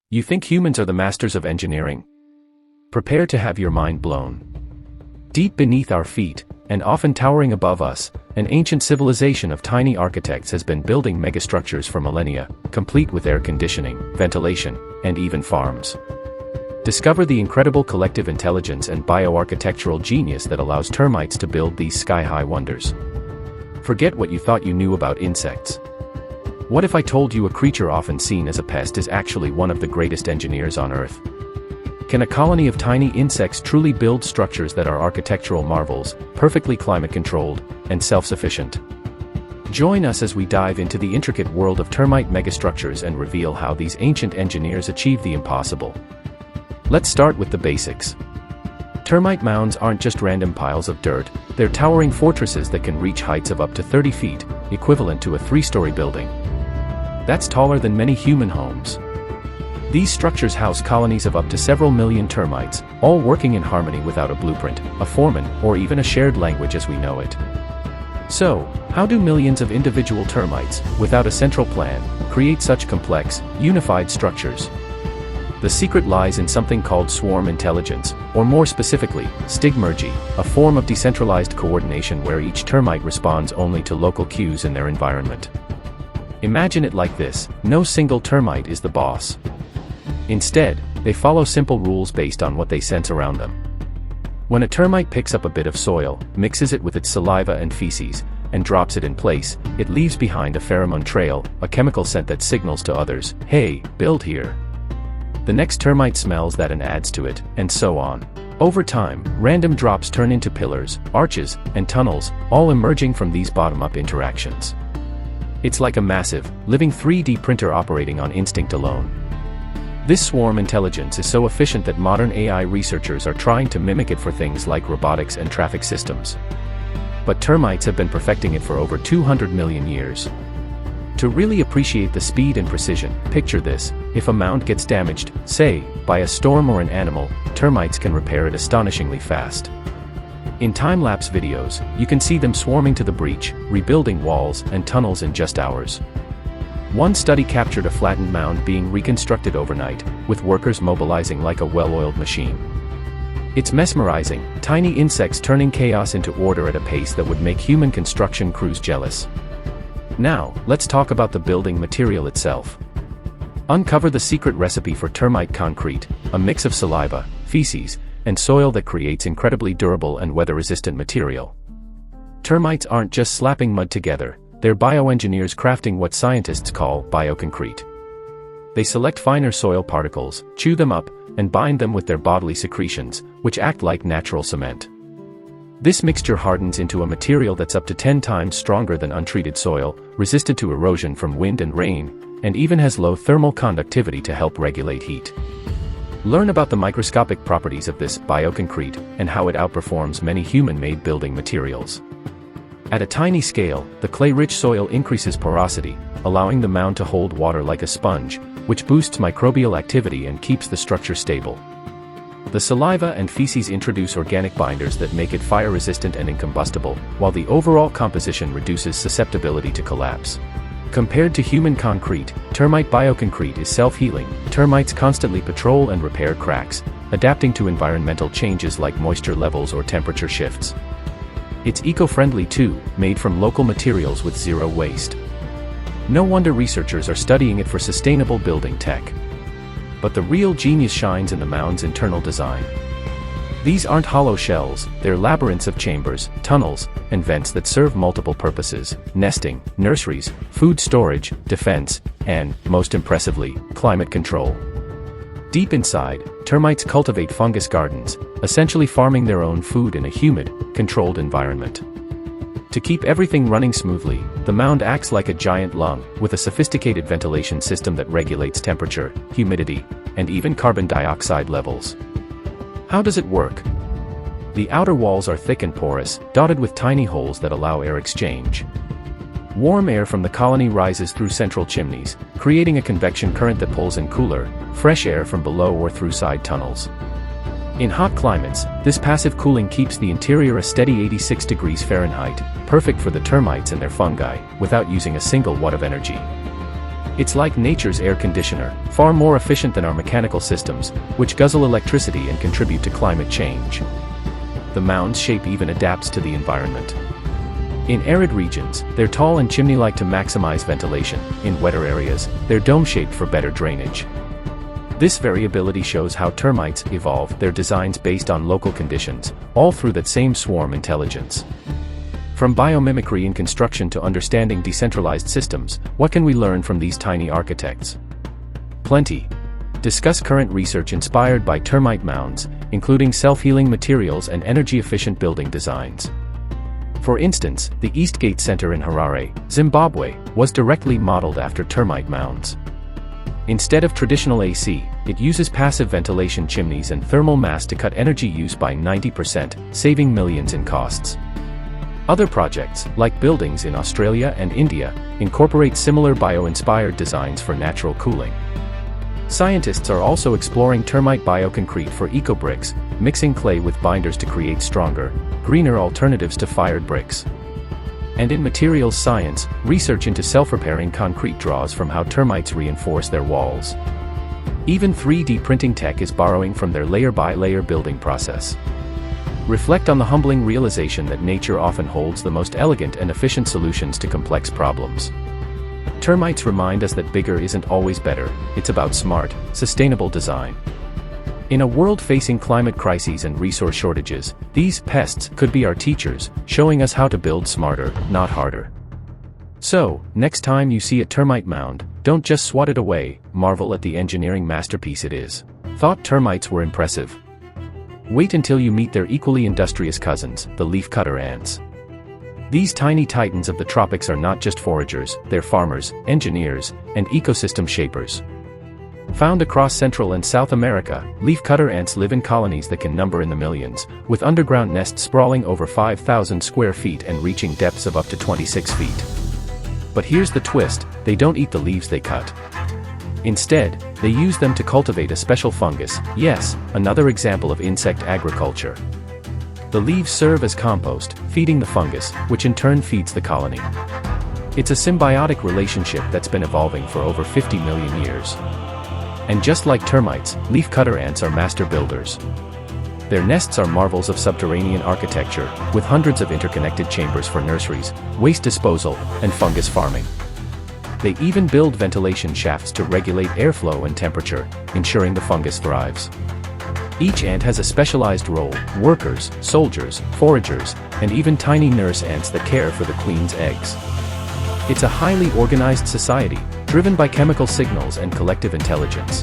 You think humans are the masters of engineering? Prepare to have your mind blown. Deep beneath our feet, and often towering above us, an ancient civilization of tiny architects has been building megastructures for millennia, complete with air conditioning, ventilation, and even farms. Discover the incredible collective intelligence and bioarchitectural genius that allows termites to build these sky-high wonders. Forget what you thought you knew about insects. What if I told you a creature often seen as a pest is actually one of the greatest engineers on Earth? Can a colony of tiny insects truly build structures that are architectural marvels, perfectly climate-controlled, and self-sufficient? Join us as we dive into the intricate world of termite megastructures and reveal how these ancient engineers achieved the impossible. Let's start with the basics. Termite mounds aren't just random piles of dirt, they're towering fortresses that can reach heights of up to 30 feet, equivalent to a 3-story building. That's taller than many human homes. These structures house colonies of up to several million termites, all working in harmony without a blueprint, a foreman, or even a shared language as we know it. So, how do millions of individual termites, without a central plan, create such complex, unified structures? The secret lies in something called swarm intelligence, or more specifically, stigmergy, a form of decentralized coordination where each termite responds only to local cues in their environment. Imagine it like this: no single termite is the boss. Instead, they follow simple rules based on what they sense around them. When a termite picks up a bit of soil, mixes it with its saliva and feces, and drops it in place, it leaves behind a pheromone trail, a chemical scent that signals to others, "Hey, build here." The next termite smells that and adds to it, and so on. Over time, random drops turn into pillars, arches, and tunnels, all emerging from these bottom-up interactions. It's like a massive, living 3D printer operating on instinct alone. This swarm intelligence is so efficient that modern AI researchers are trying to mimic it for things like robotics and traffic systems. But termites have been perfecting it for over 200 million years. To really appreciate the speed and precision, picture this: if a mound gets damaged, say, by a storm or an animal, termites can repair it astonishingly fast. In time-lapse videos, you can see them swarming to the breach, rebuilding walls and tunnels in just hours. One study captured a flattened mound being reconstructed overnight, with workers mobilizing like a well-oiled machine. It's mesmerizing, tiny insects turning chaos into order at a pace that would make human construction crews jealous. Now, let's talk about the building material itself. Uncover the secret recipe for termite concrete, a mix of saliva, feces, and soil that creates incredibly durable and weather-resistant material. Termites aren't just slapping mud together, they're bioengineers crafting what scientists call bioconcrete. They select finer soil particles, chew them up, and bind them with their bodily secretions, which act like natural cement. This mixture hardens into a material that's up to 10 times stronger than untreated soil, resistant to erosion from wind and rain, and even has low thermal conductivity to help regulate heat. Learn about the microscopic properties of this bioconcrete and how it outperforms many human-made building materials. At a tiny scale, the clay-rich soil increases porosity, allowing the mound to hold water like a sponge, which boosts microbial activity and keeps the structure stable. The saliva and feces introduce organic binders that make it fire-resistant and incombustible, while the overall composition reduces susceptibility to collapse. Compared to human concrete, termite bioconcrete is self-healing. Termites constantly patrol and repair cracks, adapting to environmental changes like moisture levels or temperature shifts. It's eco-friendly too, made from local materials with zero waste. No wonder researchers are studying it for sustainable building tech. But the real genius shines in the mound's internal design. These aren't hollow shells, they're labyrinths of chambers, tunnels, and vents that serve multiple purposes: nesting, nurseries, food storage, defense, and, most impressively, climate control. Deep inside, termites cultivate fungus gardens, essentially farming their own food in a humid, controlled environment. To keep everything running smoothly, the mound acts like a giant lung, with a sophisticated ventilation system that regulates temperature, humidity, and even carbon dioxide levels. How does it work? The outer walls are thick and porous, dotted with tiny holes that allow air exchange. Warm air from the colony rises through central chimneys, creating a convection current that pulls in cooler, fresh air from below or through side tunnels. In hot climates, this passive cooling keeps the interior a steady 86 degrees Fahrenheit, perfect for the termites and their fungi, without using a single watt of energy. It's like nature's air conditioner, far more efficient than our mechanical systems, which guzzle electricity and contribute to climate change. The mound's shape even adapts to the environment. In arid regions, they're tall and chimney-like to maximize ventilation. In wetter areas, they're dome-shaped for better drainage. This variability shows how termites evolve their designs based on local conditions, all through that same swarm intelligence. From biomimicry in construction to understanding decentralized systems, what can we learn from these tiny architects? Plenty. Discuss current research inspired by termite mounds, including self-healing materials and energy-efficient building designs. For instance, the Eastgate Center in Harare, Zimbabwe, was directly modeled after termite mounds. Instead of traditional AC, it uses passive ventilation chimneys and thermal mass to cut energy use by 90%, saving millions in costs. Other projects, like buildings in Australia and India, incorporate similar bio-inspired designs for natural cooling. Scientists are also exploring termite bioconcrete for eco-bricks, mixing clay with binders to create stronger, greener alternatives to fired bricks. And in materials science, research into self-repairing concrete draws from how termites reinforce their walls. Even 3D printing tech is borrowing from their layer-by-layer building process. Reflect on the humbling realization that nature often holds the most elegant and efficient solutions to complex problems. Termites remind us that bigger isn't always better, it's about smart, sustainable design. In a world facing climate crises and resource shortages, these pests could be our teachers, showing us how to build smarter, not harder. So, next time you see a termite mound, don't just swat it away, marvel at the engineering masterpiece it is. Thought termites were impressive? Wait until you meet their equally industrious cousins, the leafcutter ants. These tiny titans of the tropics are not just foragers, they're farmers, engineers, and ecosystem shapers. Found across Central and South America, leafcutter ants live in colonies that can number in the millions, with underground nests sprawling over 5,000 square feet and reaching depths of up to 26 feet. But here's the twist, they don't eat the leaves they cut. Instead, they use them to cultivate a special fungus, yes, another example of insect agriculture. The leaves serve as compost, feeding the fungus, which in turn feeds the colony. It's a symbiotic relationship that's been evolving for over 50 million years. And just like termites, leafcutter ants are master builders. Their nests are marvels of subterranean architecture, with hundreds of interconnected chambers for nurseries, waste disposal, and fungus farming. They even build ventilation shafts to regulate airflow and temperature, ensuring the fungus thrives. Each ant has a specialized role: workers, soldiers, foragers, and even tiny nurse ants that care for the queen's eggs. It's a highly organized society, driven by chemical signals and collective intelligence.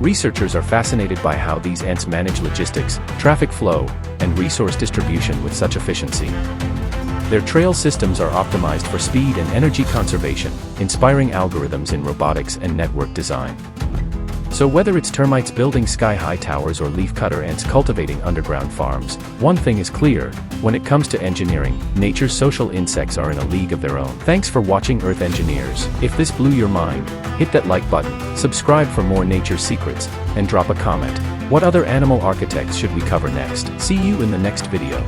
Researchers are fascinated by how these ants manage logistics, traffic flow, and resource distribution with such efficiency. Their trail systems are optimized for speed and energy conservation, inspiring algorithms in robotics and network design. So whether it's termites building sky-high towers or leafcutter ants cultivating underground farms, one thing is clear: when it comes to engineering, nature's social insects are in a league of their own. Thanks for watching Earth Engineers. If this blew your mind, hit that like button, subscribe for more nature secrets, and drop a comment. What other animal architects should we cover next? See you in the next video.